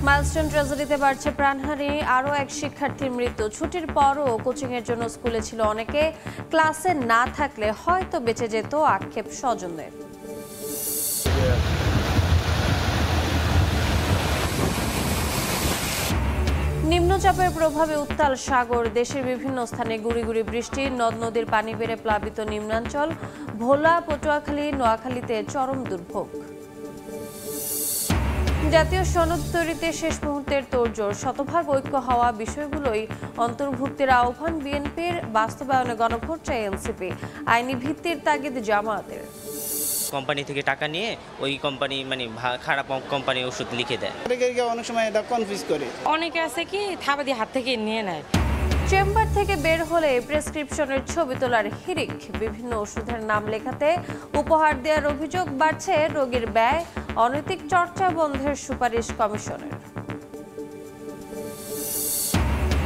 Milestone ট্র্যাজেডিতে বাড়ছে প্রাণহানি, আরও এক শিক্ষার্থীর মৃত্যু। ছুটির পরও কোচিংয়ের জন্য স্কুলে ছিল অনেকে, ক্লাসে না থাকলে হয়তো বেঁচে যেত আক্ষেপ স্বজনদের। নিম্নচাপের প্রভাবে উত্তাল সাগর, দেশের বিভিন্ন স্থানে গুঁড়ি গুঁড়ি বৃষ্টি, নদ নদীর পানি বেড়ে প্লাবিত নিম্নাঞ্চল, ভোলা, পটুয়াখালী, নোয়াখালীতে চরম দুর্ভোগ। জাতীয় সনদ তৈরিতে শেষ মুহূর্তের তোড়জোড়, শতভাগ ঐক্য হওয়া বিষয়গুলোই অন্তর্ভুক্তির আহ্বান বিএনপির, বাস্তবায়নে গণভোট চায় এনসিপি, আইনি ভিত্তির তাগিদ জামায়াতের। কোম্পানি থেকে টাকা নিয়ে ওই কোম্পানি খারাপ কোম্পানি ওষুধ লিখে দেয়। অনেক সময় এটা কনফিউজ করে, অনেকে আছে কি থাবা দিয়ে হাত থেকে নিয়ে নেয়। চেম্বার থেকে বের হলে প্রেসক্রিপশনের ছবি তোলার হিড়িক, বিভিন্ন ওষুধের নাম লেখাতে উপহার দেওয়ার অভিযোগ, বাড়ছে রোগীর ব্যয়, অনৈতিক চর্চা বন্ধের সুপারিশ কমিশনের।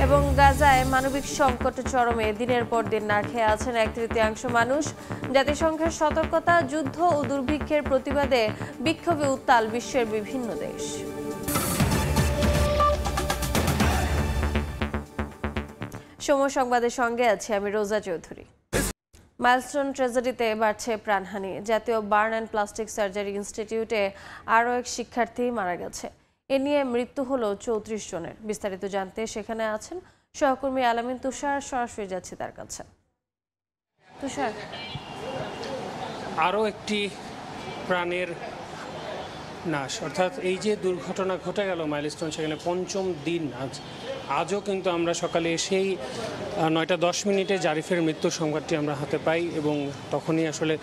এবং গাজায় মানবিক সংকট চরমে, দিনের পর দিন না খেয়ে আছেন 1/3 মানুষ। জাতিসংঘের সতর্কতা, যুদ্ধ ও দুর্ভিক্ষের প্রতিবাদে বিক্ষোভে উত্তাল বিশ্বের বিভিন্ন দেশ। সময় সংবাদের সঙ্গে আছি আমি রোজা চৌধুরী। মাইলস্টোন ট্র্যাজেডিতে বাড়ছে প্রাণহানি, জাতীয় বার্ন অ্যান্ড প্লাস্টিক সার্জারি ইনস্টিটিউটে আরও এক শিক্ষার্থী মারা গেছে। এ নিয়ে মৃত্যু হলো 34 জনের। বিস্তারিত জানতে সেখানে আছেন সহকর্মী আলামিন তুষার, সরাসরি যাচ্ছে তার কাছে। তুষার, আরও একটি প্রাণের নাশ, অর্থাৎ এই যে দুর্ঘটনা ঘটে গেল মাইলস্টোন, সেখানে পঞ্চম দিন আজও কিন্তু আমরা সকালে এসেই 9:10 জারিফের মৃত্যুর সংবাদটি আমরা হাতে পাই এবং তখনই আসলে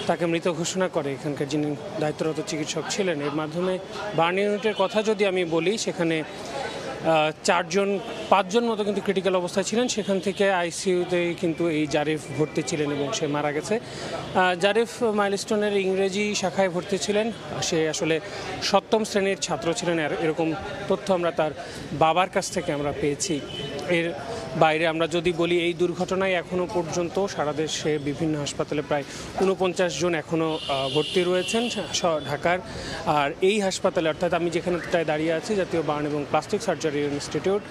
তাকে মৃত ঘোষণা করে এখানকার যিনি দায়িত্বরত চিকিৎসক ছিলেন। এর মাধ্যমে বার্ন ইউনিটের কথা যদি আমি বলি, সেখানে 5জন মতো কিন্তু ক্রিটিক্যাল অবস্থায় ছিলেন, সেখান থেকে আইসিইউতে কিন্তু এই জারিফ ভর্তি ছিলেন এবং সে মারা গেছে। জারিফ মাইলস্টোনের ইংরেজি শাখায় ভর্তি ছিলেন, সে আসলে 7ম শ্রেণীর ছাত্র ছিলেন, এরকম তথ্য আমরা তার বাবার কাছ থেকে আমরা পেয়েছি। এর বাইরে আমরা যদি বলি, এই দুর্ঘটনায় এখনও পর্যন্ত সারা দেশে বিভিন্ন হাসপাতালে প্রায় 49 জন এখনও ভর্তি রয়েছেন ঢাকার। আর এই হাসপাতালে, অর্থাৎ আমি যেখানটায় দাঁড়িয়ে আছি, জাতীয় বার্ন এবং প্লাস্টিক সার্জারি ইনস্টিটিউট,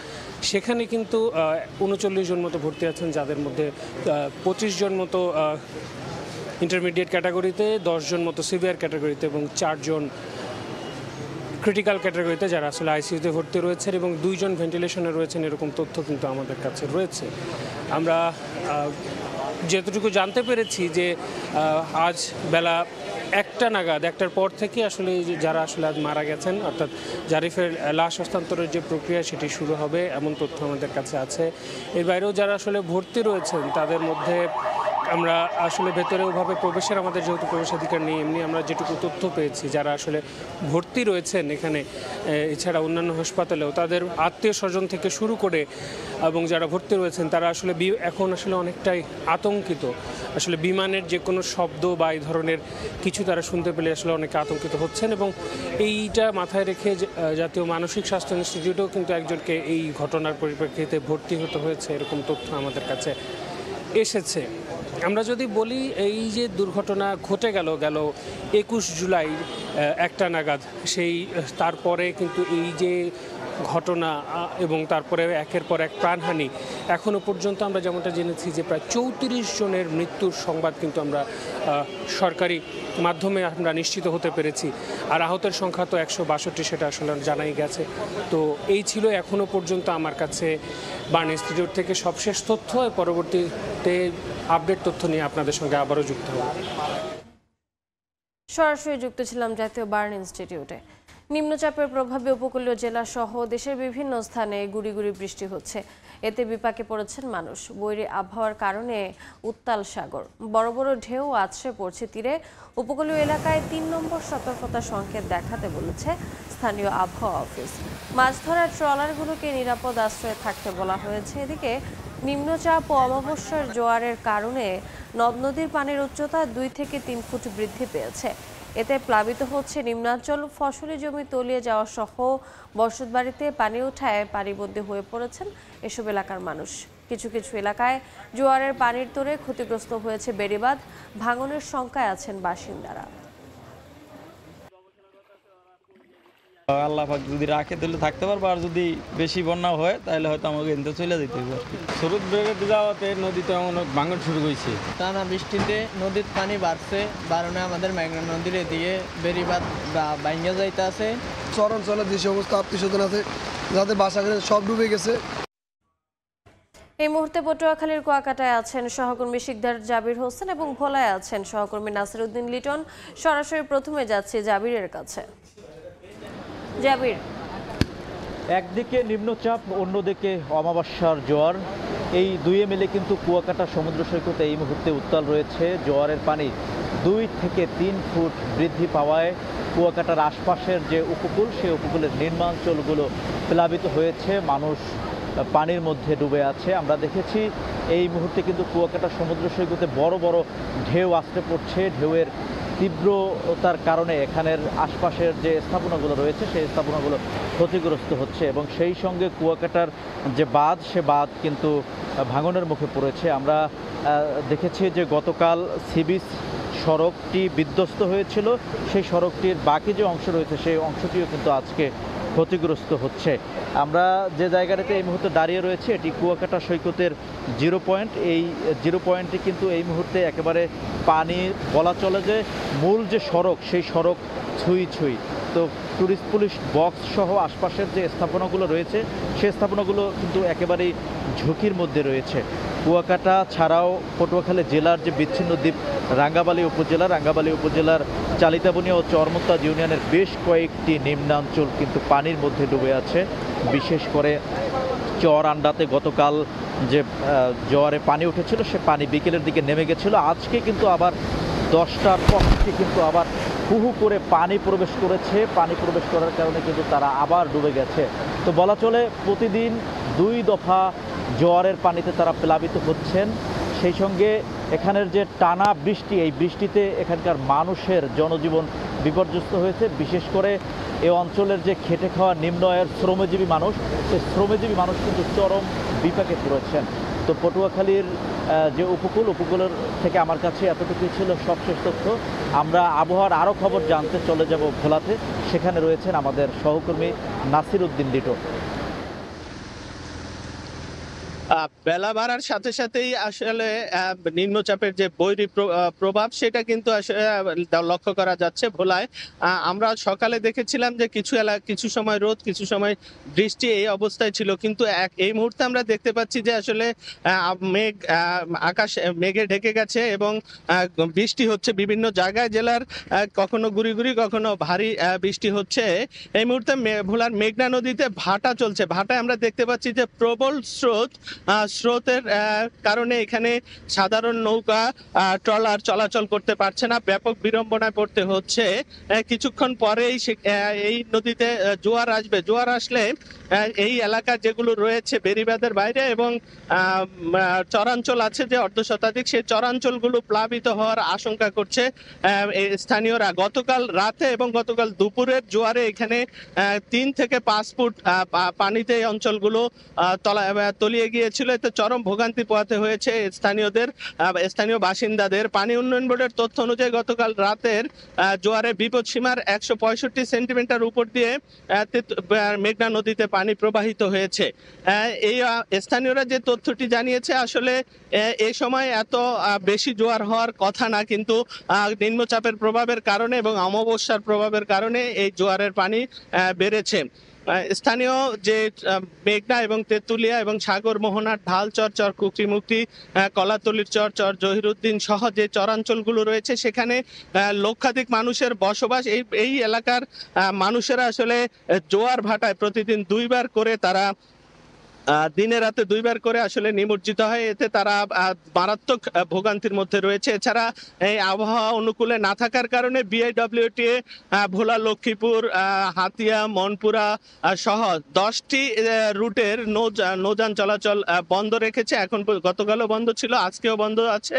সেখানে কিন্তু 39 জন মতো ভর্তি আছেন, যাদের মধ্যে 25 জন মতো ইন্টারমিডিয়েট ক্যাটাগরিতে, 10 জন মতো সিভিয়ার ক্যাটাগরিতে এবং 4 জন ক্রিটিক্যাল ক্যাটাগরিতে, যারা আসলে আইসিইউতে ভর্তি রয়েছেন এবং 2 জন ভেন্টিলেশনে রয়েছেন, এরকম তথ্য কিন্তু আমাদের কাছে রয়েছে। আমরা যতটুকু জানতে পেরেছি যে আজ বেলা 1টা নাগাদ, 1টার পর থেকে আসলে যারা আসলে আজ মারা গেছেন, অর্থাৎ জারিফের লাশ হস্তান্তরের যে প্রক্রিয়া সেটি শুরু হবে, এমন তথ্য আমাদের কাছে আছে। এর বাইরেও যারা আসলে ভর্তি রয়েছেন, তাদের মধ্যে আমরা আসলে ভেতরে ওভাবে প্রবেশের আমাদের যেহেতু প্রবেশাধিকার নেই, এমনি আমরা যেটুকু তথ্য পেয়েছি, যারা আসলে ভর্তি রয়েছেন এখানে, এছাড়া অন্যান্য হাসপাতালেও, তাদের আত্মীয় স্বজন থেকে শুরু করে এবং যারা ভর্তি রয়েছেন, তারা আসলে এখন আসলে অনেকটাই আতঙ্কিত। আসলে বিমানের যে কোনো শব্দ বা এই ধরনের কিছু তারা শুনতে পেলে আসলে অনেকে আতঙ্কিত হচ্ছেন এবং এইটা মাথায় রেখে জাতীয় মানসিক স্বাস্থ্য ইনস্টিটিউটেও কিন্তু একজনকে এই ঘটনার পরিপ্রেক্ষিতে ভর্তি হতে হয়েছে, এরকম তথ্য আমাদের কাছে এসেছে। আমরা যদি বলি, এই যে দুর্ঘটনা ঘটে গেল 21 জুলাই 1টা নাগাদ, তারপরে কিন্তু এই যে ঘটনা এবং তারপরে একের পর এক প্রাণহানি, এখনও পর্যন্ত আমরা যেমনটা জেনেছি যে প্রায় 34 জনের মৃত্যুর সংবাদ কিন্তু আমরা সরকারি মাধ্যমে আমরা নিশ্চিত হতে পেরেছি। আর আহতের সংখ্যা তো 162, সেটা আসলে জানাই গেছে। তো এই ছিল এখনও পর্যন্ত আমার কাছে বার্ন ইনস্টিটিউট থেকে সবশেষ তথ্য। পরবর্তীতে আপডেট তথ্য নিয়ে আপনাদের সঙ্গে আবারও যুক্ত হব। সরাসরি যুক্ত ছিলাম জাতীয় বার্ন ইনস্টিটিউটে। নিম্নচাপের প্রভাবে উপকূলীয় জেলা সহ দেশের বিভিন্ন স্থানে গুঁড়ি গুঁড়ি বৃষ্টি হচ্ছে, এতে বিপাকে পড়েছেন মানুষ। বৈরী আবহাওয়ার কারণে উত্তাল সাগর, বড় বড় ঢেউ আছড়ে পড়ছে তীরে। উপকূলীয় এলাকায় 3 নম্বর সতর্কতা সংকেত দেখাতে বলেছে স্থানীয় আবহাওয়া অফিস। মাছ ধরার ট্রলারগুলোকে নিরাপদ আশ্রয়ে থাকতে বলা হয়েছে। এদিকে নিম্নচাপ ও অমাবস্যার জোয়ারের কারণে নদ নদীর পানির উচ্চতা 2 থেকে 3 ফুট বৃদ্ধি পেয়েছে। এতে প্লাবিত হচ্ছে নিম্নাঞ্চল, ফসলি জমি তলিয়ে যাওয়া সহ বসতবাড়িতে পানি ওঠায় পানিবন্দী হয়ে পড়েছেন এসব এলাকার মানুষ। কিছু কিছু এলাকায় জোয়ারের পানির তোড়ে ক্ষতিগ্রস্ত হয়েছে বেড়িবাঁধ, ভাঙনের শঙ্কায় আছেন বাসিন্দারা। আল্লাহ পাক যদি রাখে তাহলে থাকতে পারবো, আর যদি বেশি বন্যা হয় তাহলে হয়তো আমাকে এনতে চলে যেতে হবে আর কি। স্রোত বেড়ে যাওয়াতে নদীতে অনেক ভাঙন শুরু হয়েছে। টানা বৃষ্টিতে নদীর পানি বাড়ছে, বারণে আমাদের মেঘনা নদীর এদিকে বেড়িবাঁধ ভাঙ্গা যাইতে আছে। চরাঞ্চলে যে সমস্ত আত্মীয়স্বজন আছে যাদের বাসা ঘরে সব ডুবে গেছে। এই মুহূর্তে পটুয়াখালীর কুয়াকাটায় আছেন সহকর্মী শিকদার জাবির হোসেন এবং ভোলায় আছেন সহকর্মী নাসির উদ্দিন লিটন। সরাসরি প্রথমে যাচ্ছি জাবিরের কাছে। জাবির, একদিকে নিম্নচাপ, অন্যদিকে অমাবস্যার জোয়ার, এই দুয়ে মিলে কিন্তু কুয়াকাটা সমুদ্র সৈকতে এই মুহূর্তে উত্তাল রয়েছে। জোয়ারের পানি 2 থেকে 3 ফুট বৃদ্ধি পাওয়ায় কুয়াকাটার আশপাশের যে উপকূল, সেই উপকূলের নিম্নাঞ্চলগুলো প্লাবিত হয়েছে, মানুষ পানির মধ্যে ডুবে আছে। আমরা দেখেছি এই মুহূর্তে কিন্তু কুয়াকাটা সমুদ্র সৈকতে বড় বড় ঢেউ আসতে পড়ছে। ঢেউয়ের তীব্রতার কারণে এখানের আশপাশের যে স্থাপনাগুলো রয়েছে সেই স্থাপনাগুলো ক্ষতিগ্রস্ত হচ্ছে এবং সেই সঙ্গে কুয়াকাটার যে বাঁধ, সে বাঁধ কিন্তু ভাঙনের মুখে পড়েছে। আমরা দেখেছি যে গতকাল সিবিস সড়কটি বিধ্বস্ত হয়েছিল, সেই সড়কটির বাকি যে অংশ রয়েছে সেই অংশটিও কিন্তু আজকে ক্ষতিগ্রস্ত হচ্ছে। আমরা যে জায়গাটাতে এই মুহূর্তে দাঁড়িয়ে রয়েছে এটি কুয়াকাটা সৈকতের 0 পয়েন্ট। এই 0 পয়েন্টে কিন্তু এই মুহূর্তে একেবারে পানি, বলা চলে যে মূল যে সড়ক সেই সড়ক ছুঁই ছুঁই। তো টুরিস্ট পুলিশ বক্স সহ আশপাশের যে স্থাপনাগুলো রয়েছে সেই স্থাপনাগুলো কিন্তু একেবারেই ঝুঁকির মধ্যে রয়েছে। কুয়াকাটা ছাড়াও পটুয়াখালী জেলার যে বিচ্ছিন্ন দ্বীপ রাঙ্গাবালী উপজেলার চালিতাবনী ও চরমত্তাজ ইউনিয়নের বেশ কয়েকটি নিম্নাঞ্চল কিন্তু পানির মধ্যে ডুবে আছে। বিশেষ করে চর আন্ডাতে গতকাল যে জোয়ারে পানি উঠেছিল সে পানি বিকেলের দিকে নেমে গেছিল। আজকে কিন্তু আবার 10টার পর থেকে কিন্তু আবার হুহু করে পানি প্রবেশ করেছে। পানি প্রবেশ করার কারণে কিন্তু তারা আবার ডুবে গেছে। তো বলা চলে প্রতিদিন 2 দফা জোয়ারের পানিতে তারা প্লাবিত হচ্ছেন। সেই সঙ্গে এখানের যে টানা বৃষ্টি, এই বৃষ্টিতে এখানকার মানুষের জনজীবন বিপর্যস্ত হয়েছে। বিশেষ করে এই অঞ্চলের যে খেটে খাওয়া নিম্ন আয়ের শ্রমজীবী মানুষ, সেই শ্রমজীবী মানুষ কিন্তু চরম বিপাকে পড়েছেন। তো পটুয়াখালীর যে উপকূলের থেকে আমার কাছে এতটুকুই ছিল সবশেষ তথ্য। আমরা আবহাওয়ার আরও খবর জানতে চলে যাব ভোলাতে, সেখানে রয়েছেন আমাদের সহকর্মী নাসির উদ্দিন লিটন। বেলা বাড়ার সাথে সাথেই আসলে নিম্নচাপের যে বৈরী প্রভাব সেটা কিন্তু আসলে লক্ষ্য করা যাচ্ছে ভোলায়। আমরা সকালে দেখেছিলাম যে কিছু সময় রোদ, কিছু সময় বৃষ্টি, এই অবস্থায় ছিল, কিন্তু এই মুহূর্তে আমরা দেখতে পাচ্ছি যে আসলে আকাশ মেঘে ঢেকে গেছে এবং বৃষ্টি হচ্ছে বিভিন্ন জায়গায়। জেলার কখনো গুড়ি কখনো ভারী বৃষ্টি হচ্ছে। এই মুহূর্তে ভোলার মেঘনা নদীতে ভাটা চলছে। ভাটায় আমরা দেখতে পাচ্ছি যে প্রবল স্রোতের কারণে এখানে সাধারণ নৌকা, ট্রলার চলাচল করতে পারছে না, ব্যাপক বিড়ম্বনায় পড়তে হচ্ছে। কিছুক্ষণ পরেই এই নদীতে জোয়ার আসবে। জোয়ার আসলে এই এলাকা যেগুলো রয়েছে বেড়িবাঁধের বাইরে এবং চরাঞ্চল আছে যে অর্ধশতাধিক, সেই চরাঞ্চলগুলো প্লাবিত হওয়ার আশঙ্কা করছে স্থানীয়রা। গতকাল রাতে এবং গতকাল দুপুরের জোয়ারে এখানে 3 থেকে 5 ফুট পানিতে এই অঞ্চলগুলো তলিয়ে গিয়েছিল। এতে চরম ভোগান্তি পোহাতে হয়েছে স্থানীয় বাসিন্দাদের। পানি উন্নয়ন বোর্ডের তথ্য অনুযায়ী গতকাল রাতের জোয়ারে বিপদসীমার 165 সেন্টিমিটার উপর দিয়ে মেঘনা নদীতে পানি প্রবাহিত হয়েছে। এই স্থানীয়রা যে তথ্যটি জানিয়েছে, আসলে এই সময় এত বেশি জোয়ার হওয়ার কথা না, কিন্তু নিম্নচাপের প্রভাবের কারণে এবং অমাবস্যার প্রভাবের কারণে এই জোয়ারের পানি বেড়েছে। স্থানীয় যে মেঘনা এবং তেঁতুলিয়া এবং সাগর মোহনার ঢালচর, চর কুকরিমুক্তি, কলাতলির চর জহিরুদ্দিন সহ যে চরাঞ্চলগুলো রয়েছে সেখানে লক্ষাধিক মানুষের বসবাস। এই এলাকার মানুষেরা আসলে জোয়ার ভাটায় প্রতিদিন 2 বার করে তারা দিনে রাতে 2 বার করে আসলে নিমজ্জিত হয়। এতে তারা মারাত্মক ভোগান্তির মধ্যে রয়েছে। এছাড়া এই আবহাওয়া অনুকূলে না থাকার কারণে বিআইডব্লিউটিএ ভোলা, লক্ষ্মীপুর, হাতিয়া, মনপুরা সহ 10টি রুটের নৌযান চলাচল বন্ধ রেখেছে। গতকালও বন্ধ ছিল, আজকেও বন্ধ আছে।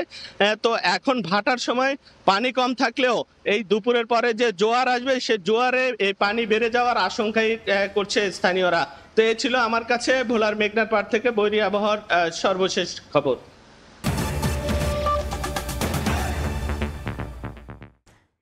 তো এখন ভাটার সময় পানি কম থাকলেও এই দুপুরের পরে যে জোয়ার আসবে, সে জোয়ারে এই পানি বেড়ে যাওয়ার আশঙ্কাই করছে স্থানীয়রা। তো এই ছিল আমার কাছে ভোলার মেঘনার পাড় থেকে বৈরী আবহাওয়ার সর্বশেষ খবর।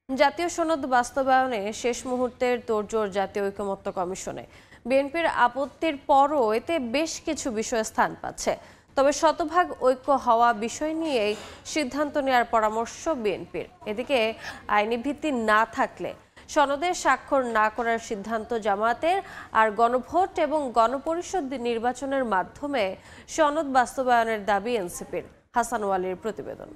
জাতীয় সনদ বাস্তবায়নে শেষ মুহূর্তের তোড়জোড় জাতীয় ঐকমত্য কমিশনে। বিএনপির আপত্তির পরও এতে বেশ কিছু বিষয় স্থান পাচ্ছে। তবে শতভাগ ঐক্য হওয়া বিষয় নিয়েই সিদ্ধান্ত নেওয়ার পরামর্শ বিএনপির। এদিকে আইনি ভিত্তি না থাকলে সনদে স্বাক্ষর না করার সিদ্ধান্ত জামায়াতের, আর গণভোট এবং গণপরিষদ নির্বাচনের মাধ্যমে সনদ বাস্তবায়নের দাবি এনসিপির। হাসান ওয়ালির প্রতিবেদন।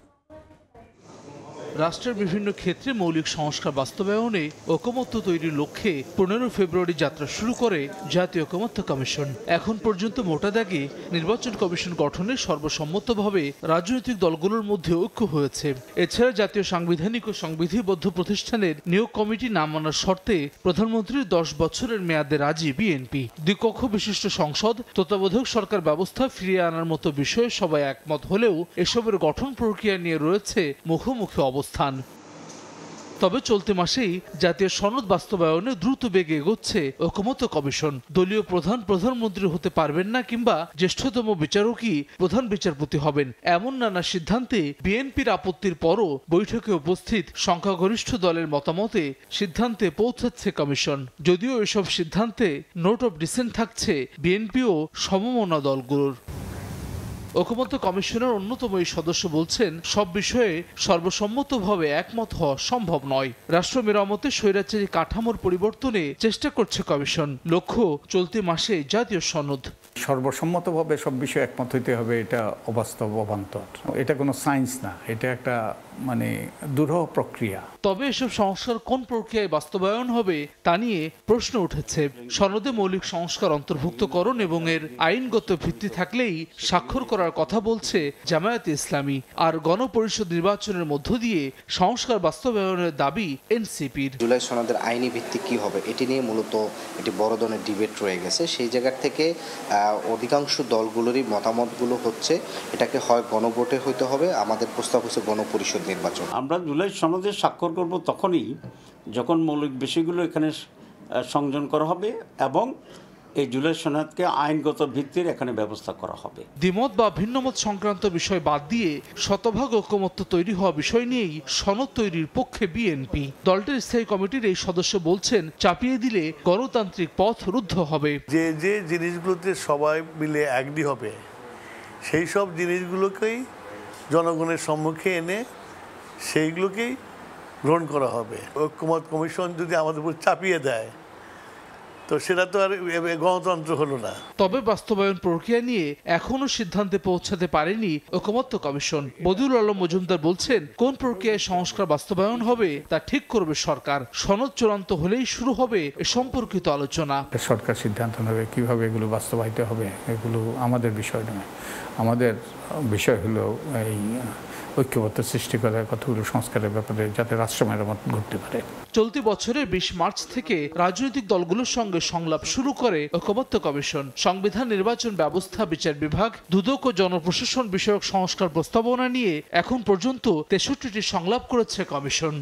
রাষ্ট্রের বিভিন্ন ক্ষেত্রে মৌলিক সংস্কার বাস্তবায়নে ঐকমত্য তৈরির লক্ষ্যে 15 ফেব্রুয়ারি যাত্রা শুরু করে জাতীয় ঐকমত্য কমিশন। এখন পর্যন্ত মোটা দাগে নির্বাচন কমিশন গঠনে সর্বসম্মতভাবে রাজনৈতিক দলগুলোর মধ্যে ঐক্য হয়েছে। এছাড়া জাতীয় সাংবিধানিক ও সংবিধিবদ্ধ প্রতিষ্ঠানের নিয়োগ কমিটি না মানার শর্তে প্রধানমন্ত্রীর 10 বছরের মেয়াদে রাজি বিএনপি। দ্বিকক্ষ বিশিষ্ট সংসদ, তত্ত্বাবধায়ক সরকার ব্যবস্থা ফিরিয়ে আনার মতো বিষয়ে সবাই একমত হলেও এসবের গঠন প্রক্রিয়া নিয়ে রয়েছে মুখোমুখি অবস্থান। তবে চলতি মাসেই জাতীয় সনদ বাস্তবায়নে দ্রুত বেগে এগোচ্ছে ঐকমত্য কমিশন। দলীয় প্রধানমন্ত্রী হতে পারবেন না কিংবা জ্যেষ্ঠতম বিচারকই প্রধান বিচারপতি হবেন, এমন নানা সিদ্ধান্তে বিএনপির আপত্তির পরও বৈঠকে উপস্থিত সংখ্যাগরিষ্ঠ দলের মতামতে সিদ্ধান্তে পৌঁছাচ্ছে কমিশন। যদিও এসব সিদ্ধান্তে নোট অফ ডিসেন্ট থাকছে বিএনপি ও সমমনা দলগুলোর। ঐকমত্য কমিশনের অন্যতম এই সদস্য বলছেন, সব বিষয়ে সর্বসম্মতভাবে একমত হওয়া সম্ভব নয়। রাষ্ট্র মেরামতে স্বৈরাচারী কাঠামোর পরিবর্তনে চেষ্টা করছে কমিশন। লক্ষ্য চলতি মাসে জাতীয় সনদ। সর্বসম্মতভাবে সব বিষয়ে একমত হইতে হবে, এটা অবাস্তব, অবান্তর। এটা কোনো সায়েন্স না, এটা একটা দুরূহ প্রক্রিয়া। তবে এসব সংস্কার কোন প্রক্রিয়ায় বাস্তবায়ন হবে তা নিয়ে প্রশ্ন উঠেছে। সনদে মৌলিক সংস্কার অন্তর্ভুক্তকরণ এবং এর আইনগত ভিত্তি থাকলেই স্বাক্ষর করার কথা বলছে জামায়াতে ইসলামী, আর গণপরিষদ নির্বাচনের মধ্য দিয়ে সংস্কার বাস্তবায়নের দাবি এনসিপির। জুলাই সনদের আইনি ভিত্তি কি হবে এটি নিয়ে মূলত একটি বড় ধরনের ডিবেট রয়ে গেছে। সেই জায়গা থেকে অধিকাংশ দলগুলোরই মতামতগুলো হচ্ছে এটাকে হয় গণভোটে হইতে হবে, আমাদের প্রস্তাব হচ্ছে গণপরিষদ নির্বাচন। আমরা জুলাই সনদে স্বাক্ষর করব তখনই যখন মৌলিক বিষয়গুলো এখানে সংযোজন করা হবে এবং এই জুলাই সনদকে আইনগত ভিত্তির এখানে ব্যবস্থা করা হবে। দ্বিমত বা ভিন্নমত সংক্রান্ত বিষয় বাদ দিয়ে শতভাগ ঐকমত্য তৈরি হওয়া বিষয় নিয়েই সনদ তৈরির পক্ষে বিএনপি। দলটির স্থায়ী কমিটির এই সদস্য বলছেন, চাপিয়ে দিলে গণতান্ত্রিক পথ রুদ্ধ হবে। যে যে জিনিসগুলোতে সবাই মিলে এগ্রি হবে সেই সব জিনিসগুলোকেই জনগণের সম্মুখে এনে সেইগুলোকেই গ্রহণ করা হবে। ঐকমত্য কমিশন যদি আমাদের উপর চাপিয়ে দেয় তো সেটা তো আর গণতন্ত্র হলো না। তবে বাস্তবায়ন প্রক্রিয়া নিয়ে এখনো সিদ্ধান্তে পৌঁছাতে পারেনি ঐকমত্য কমিশন। বদিউল আলম মজুমদার বলছেন, কোন প্রক্রিয়ায় সংস্কার বাস্তবায়ন হবে তা ঠিক করবে সরকার। সনদ চূড়ান্ত হলেই শুরু হবে এ সম্পর্কিত আলোচনা। সরকার সিদ্ধান্ত নেবে কিভাবে এগুলো বাস্তবায়িত হবে, এগুলো আমাদের বিষয় নয়। আমাদের বিষয় হলো এই ঐক্যবদ্ধ সৃষ্টি করার কতগুলো সংস্কারের ব্যাপারে যাতে রাষ্ট্র মেরামত ঘটতে পারে। চলতি বছরের 20 মার্চ থেকে রাজনৈতিক দলগুলোর সঙ্গে সংলাপ শুরু করে ঐকমত্য কমিশন। সংবিধান, নির্বাচন ব্যবস্থা, বিচার বিভাগ, দুদক ও জনপ্রশাসন বিষয়ক সংস্কার প্রস্তাবনা নিয়ে এখন পর্যন্ত 63টি সংলাপ করেছে কমিশন।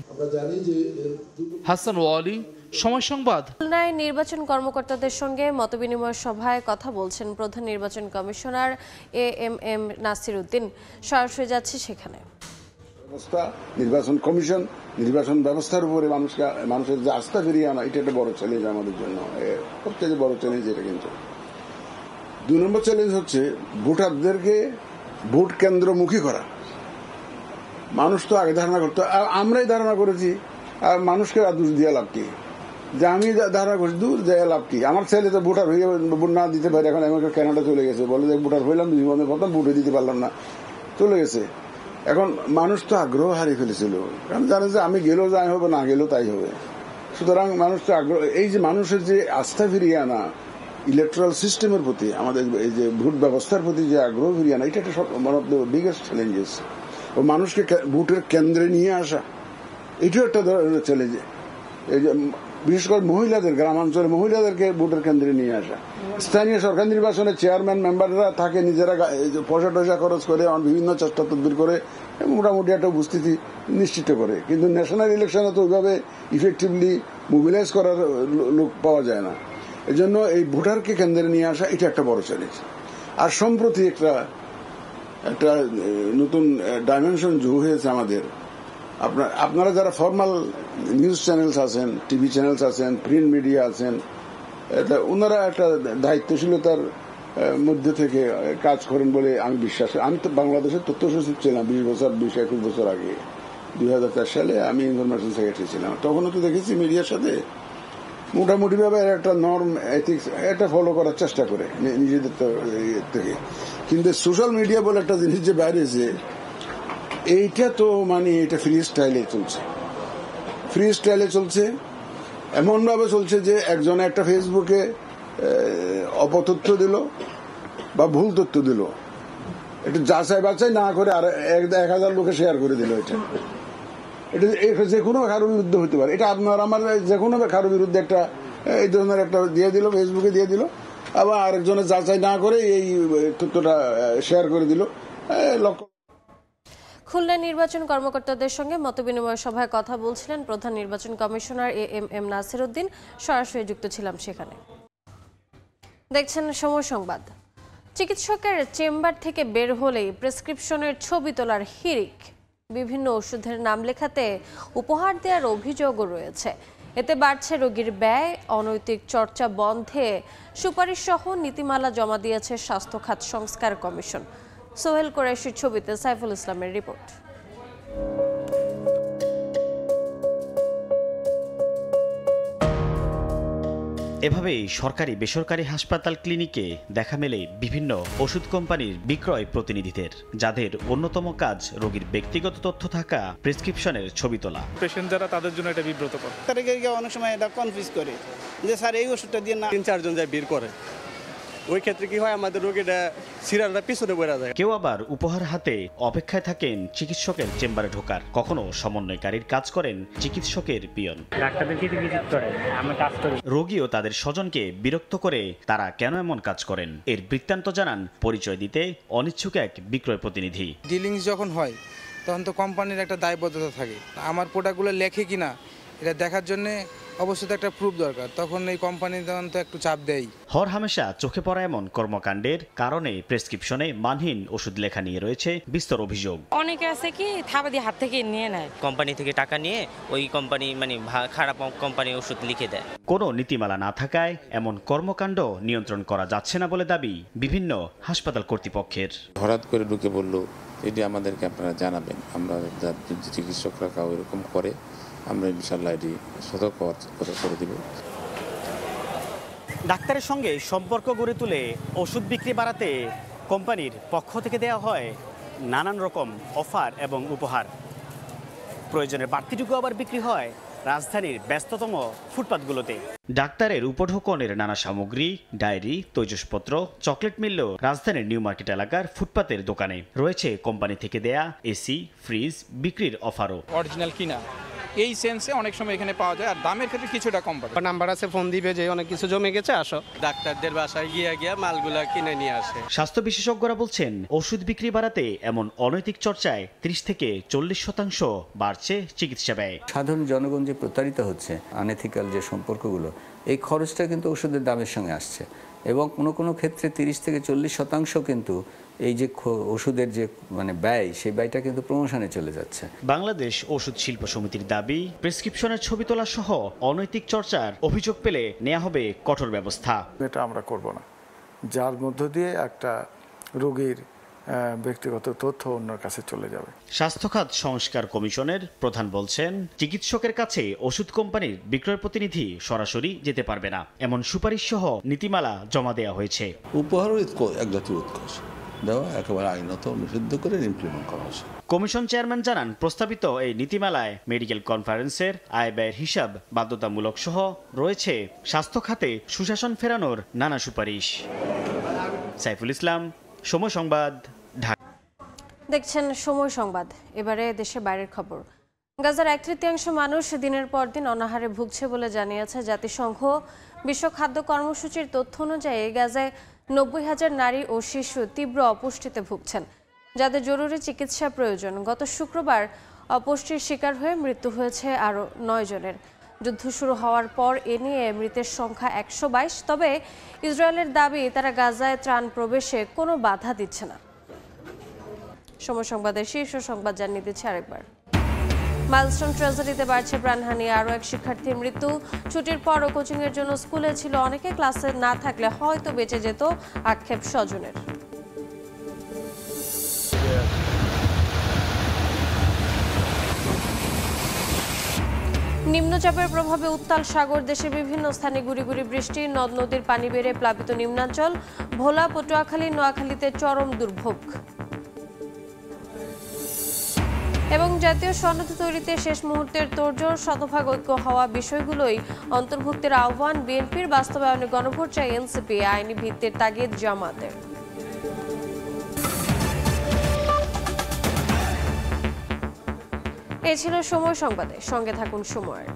হাসান ওয়ালি, সময় সংবাদ। খুলনায় নির্বাচন কর্মকর্তাদের সঙ্গে মতবিনিময় সভায় কথা বলছেন প্রধান নির্বাচন কমিশনার AMM নাসির উদ্দিন। সরাসরি যাচ্ছে সেখানে। নির্বাচন কমিশন, নির্বাচন ব্যবস্থার উপরে মানুষের যে আস্থা ফিরিয়ে আনা, এটা একটা বড় চ্যালেঞ্জ আমাদের জন্য, সবচেয়ে বড় চ্যালেঞ্জ এটা। কিন্তু 2 নম্বর চ্যালেঞ্জ হচ্ছে ভোটারদেরকে ভোট কেন্দ্রমুখী করা। মানুষ তো আগে ধারণা করতো, আমরাই ধারণা করেছি, আর মানুষকে দোষ দিয়ে লাভ কি? যে আমি ধারণা করছি দূর দেয়া লাভ কি? আমার ছেলে তো ভোটার হয়ে ভোট না দিতে পারে, এখন আমাকে কানাডা চলে গেছে, বলে যে ভোটার হইলাম, জীবনে প্রথম ভোটে দিতে পারলাম না, চলে গেছে। এখন মানুষ তো আগ্রহ হারিয়ে ফেলেছিল, কারণ জানে যে আমি গেলেও যাই হবে, না গেলেও তাই হবে। সুতরাং মানুষ তো আগ্রহ, এই যে মানুষের যে আস্থা ফিরিয়ে আনা ইলেকট্রাল সিস্টেমের প্রতি, আমাদের এই যে ভোট ব্যবস্থার প্রতি যে আগ্রহ ফিরিয়ে আনা, এটা একটা one of the biggest challenges. ও মানুষকে ভোটের কেন্দ্রে নিয়ে আসা, এটাও একটা ধরনের চ্যালেঞ্জ। এই যে বিশেষ করে মহিলাদের, গ্রামাঞ্চলে মহিলাদেরকে ভোটের কেন্দ্রে নিয়ে আসা। স্থানীয় সরকার নির্বাচনে চেয়ারম্যান মেম্বাররা থাকে নিজেরা পয়সা টয়সা খরচ করে বিভিন্ন চেষ্টা তদবির করে মোটামুটি একটা উপস্থিতি নিশ্চিত করে, কিন্তু ন্যাশনাল ইলেকশনে তো ওইভাবে ইফেক্টিভলি মোবিলাইজ করার লোক পাওয়া যায় না। এই জন্য এই ভোটারকে কেন্দ্রে নিয়ে আসা, এটা একটা বড় চ্যালেঞ্জ। আর সম্প্রতি একটা নতুন ডাইমেনশন যোগ হয়েছে আমাদের, আপনারা যারা ফর্মাল নিউজ চ্যানেলস আছেন, টিভি চ্যানেলস আছেন, প্রিন্ট মিডিয়া আছেন, ওনারা একটা দায়িত্বশীলতার মধ্যে থেকে কাজ করেন বলে আমি বিশ্বাস করি। আমি তো বাংলাদেশের তথ্য সচিব ছিলাম 20-21 বছর আগে, 2004 সালে আমি ইনফরমেশন সেক্রেটারি ছিলাম। তখনও তো দেখেছি মিডিয়ার সাথে মোটামুটি ভাবে একটা নর্ম এথিক্স এটা ফলো করার চেষ্টা করে নিজেদের থেকে। কিন্তু সোশ্যাল মিডিয়া বলে একটা জিনিস যে বাইরেছে, এইটা তো মানে এটা ফ্রি স্টাইলে চলছে, এমন ভাবে চলছে যে একজনে একটা ফেসবুকে অপতথ্য দিল বা ভুল তথ্য দিল, এটা যাচাই বাছাই না করে আর 1000 লোকে শেয়ার করে দিল। এটা যে কোনো কারোর বিরুদ্ধে হতে পারে। এটা আপনার আমার যে কোনো কারোর বিরুদ্ধে একটা এই ধরনের একটা দিয়ে দিল, ফেসবুকে দিয়ে দিল, আবার আরেকজনের যাচাই না করে এই তথ্যটা শেয়ার করে দিল। খুলনায় নির্বাচন কর্মকর্তাদের সঙ্গে মতবিনিময় সভায় কথা বলছিলেন প্রধান নির্বাচন কমিশনার এএমএম নাসির উদ্দিন। সরাসরি যুক্ত ছিলাম সেখানে। দেখছেন সময় সংবাদ। চিকিৎসকের চেম্বার থেকে বের হলেই প্রেসক্রিপশনের ছবি তোলার হিড়িক, বিভিন্ন ওষুধের নাম লেখাতে উপহার দেওয়ার অভিযোগও রয়েছে। এতে বাড়ছে রোগীর ব্যয়। অনৈতিক চর্চা বন্ধে সুপারিশ সহ নীতিমালা জমা দিয়েছে স্বাস্থ্য খাত সংস্কার কমিশন। সোহেল কোরাইশির ছবিতে সাইফুল ইসলামের রিপোর্ট। এভাবেই সরকারি বেসরকারি হাসপাতাল ক্লিনিকে দেখা মেলে বিভিন্ন ওষুধ কোম্পানির বিক্রয় প্রতিনিধিদের, যাদের অন্যতম কাজ রোগীর ব্যক্তিগত তথ্য থাকা প্রেসক্রিপশনের ছবি তোলা। পেশেন্ট যারা তাদের জন্য এটা বিব্রতকর। তারা অনেক সময় এটা কনফিউজ করে যে স্যার এই ওষুধটা দিয়ে না, 3-4 জন যায় বের করে। ওই ক্ষেত্রে কি হয়, আমাদের রোগীটা সিরিয়ালটা পিছনে পড়ে যায়। কেউ আবার উপহার হাতে অপেক্ষায় থাকেন চিকিৎসকের চেম্বারে ঢোকার। কখনো সমন্বয়কারীর কাজ করেন চিকিৎসকের পিয়ন। রোগী ও তাদের স্বজনকে বিরক্ত করে তারা কেন এমন কাজ করেন, এর বৃত্তান্ত জানান পরিচয় দিতে অনিচ্ছুক এক বিক্রয় প্রতিনিধি। ডিলিংস যখন হয় তখন তো কোম্পানির একটা দায়বদ্ধতা থাকে, আমার প্রোডাক্টগুলো লেখে কিনা এটা দেখার জন্য অবশ্যই একটা প্রুফ দরকার। তখন এই কোম্পানি তখন তো একটু চাপ দেয়। হরহামেশা চোখে পড়া এমন কর্মকাণ্ডের কারণে প্রেসক্রিপশনে মানহীন ওষুধ লেখা নিয়ে রয়েছে বিস্তর অভিযোগ। অনেকে আছে কি থাবা দিয়ে হাত থেকে নিয়ে নেয়, কোম্পানি থেকে টাকা নিয়ে ওই কোম্পানি মানে খারাপ কোম্পানি ওষুধ লিখে দেয়। কোনো নীতিমালা না থাকায় এমন কর্মকাণ্ড নিয়ন্ত্রণ করা যাচ্ছে না বলে দাবি বিভিন্ন হাসপাতাল কর্তৃপক্ষের। হঠাৎ করে ঢুকে বললো এটি আমাদেরকে আপনারা জানাবেন, আমরা চিকিৎসকরা কাউ এরকম করে আমরা ইনশাআল্লাহ এটি সতর্ক করে দিব। ডাক্তারের সঙ্গে সম্পর্ক গড়ে তুলে ওষুধ বিক্রি বাড়াতে কোম্পানির পক্ষ থেকে দেওয়া হয় নানান রকম অফার এবং উপহার। প্রয়োজনের বাড়তিটুকু আবার বিক্রি হয় রাজধানীর ব্যস্ততম ফুটপাতগুলোতে। ডাক্তারের উপঢৌকনের নানা সামগ্রী, ডায়েরি, তৈজসপত্র, চকলেট মিলল রাজধানীর নিউ মার্কেট এলাকার ফুটপাতের দোকানে। রয়েছে কোম্পানি থেকে দেয়া এসি, ফ্রিজ বিক্রির অফারও। অরিজিনাল কিনা এই সেন্সে অনেক সময় এখানে পাওয়া যায়, আর দামের ক্ষেত্রে কিছুটা কম পাবে। নাম্বার আছে, ফোন দিবে যে অনেক কিছু জমে গেছে, আসো। ডাক্তারদের বাসায় গিয়ে মালগুলা কিনে নিয়ে আসে। স্বাস্থ্য বিশেষজ্ঞরা বলছেন ওষুধ বিক্রি বাড়াতে এমন অনৈতিক চর্চায় 30 থেকে 40% বাড়ছে চিকিৎসা ব্যয়। সাধারণ জনগণ যে প্রতারিত হচ্ছে, আনএথিক্যাল যে সম্পর্কগুলো, এই খরচটা কিন্তু ওষুধের দামের সঙ্গে আসছে, এবং কোনো ক্ষেত্রে 30 থেকে 40% কিন্তু এই যে ওষুধের যে ব্যয়, সেই ব্যয়টা কিন্তু প্রমোশনে চলে যাচ্ছে। বাংলাদেশ ওষুধ শিল্প সমিতির দাবি, প্রেসক্রিপশনের ছবি তোলা সহ অনৈতিক চর্চার অভিযোগ পেলে নেওয়া হবে কঠোর ব্যবস্থা। এটা আমরা করব না, যার মধ্য দিয়ে একটা রোগীর ব্যক্তিগত তথ্য অন্যের কাছে চলে যাবে। স্বাস্থ্য খাত সংস্কার কমিশনের প্রধান বলছেন, চিকিৎসকের কাছে ওষুধ কোম্পানির বিক্রয় প্রতিনিধি সরাসরি যেতে পারবে না, এমন সুপারিশ সহ নীতিমালা জমা দেওয়া হয়েছে। উপহারও এক জাতীয় উৎকর্ষ দেওয়া একেবারে আইনত নিষিদ্ধ করে ইমপ্লিমেন্ট করা হয়েছে। কমিশন চেয়ারম্যান জানান, প্রস্তাবিত এই নীতিমালায় মেডিকেল কনফারেন্সের আয় ব্যয়ের হিসাব বাধ্যতামূলক সহ রয়েছে স্বাস্থ্য খাতে সুশাসন ফেরানোর নানা সুপারিশ। সাইফুল ইসলাম, সময় সংবাদ, ঢাকা। দেখছেন সময় সংবাদ। এবারে দেশের বাইরের খবর। গাজার 1/3 মানুষ দিনের পর দিন অনাহারে ভুগছে বলে জানিয়েছে জাতিসংঘ। বিশ্ব খাদ্য কর্মসূচির তথ্য অনুযায়ী গাজায় 90,000 নারী ও শিশু তীব্র অপুষ্টিতে ভুগছেন, যাদের জরুরি চিকিৎসা প্রয়োজন। গত শুক্রবার অপুষ্টির শিকার হয়ে মৃত্যু হয়েছে আরও 9 জনের। যুদ্ধ শুরু হওয়ার পর এ নিয়ে মৃতের সংখ্যা 122। তবে ইসরায়েলের দাবি, তারা গাজায় ত্রাণ প্রবেশে কোনো বাধা দিচ্ছে না। সময় সংবাদের শীর্ষ সংবাদ জানিয়ে দিচ্ছে আরেকবার। মাইলস্টোন ট্র্যাজেডিতে বাড়ছে প্রাণহানি, আরও এক শিক্ষার্থীর মৃত্যু। ছুটির পরও কোচিংয়ের জন্য স্কুলে ছিল অনেকে, ক্লাসে না থাকলে হয়তো বেঁচে যেত, আক্ষেপ স্বজনের। নিম্নচাপের প্রভাবে উত্তাল সাগর, দেশের বিভিন্ন স্থানে গুড়ি গুড়ি বৃষ্টি, নদ নদীর পানি বেড়ে প্লাবিত নিম্নাঞ্চল। ভোলা, পটুয়াখালী, নোয়াখালীতে চরম দুর্ভোগ। এবং জাতীয় সনদ তৈরিতে শেষ মুহূর্তের তোড়জোড়, শতভাগ ঐক্য হওয়া বিষয়গুলোই অন্তর্ভুক্তের আহ্বান বিএনপির, বাস্তবায়নে গণভোট চায় এনসিপি, আইনি ভিত্তির তাগিদ জামাতের। এ ছিল সময় সংবাদে, সঙ্গে থাকুন সময়ের।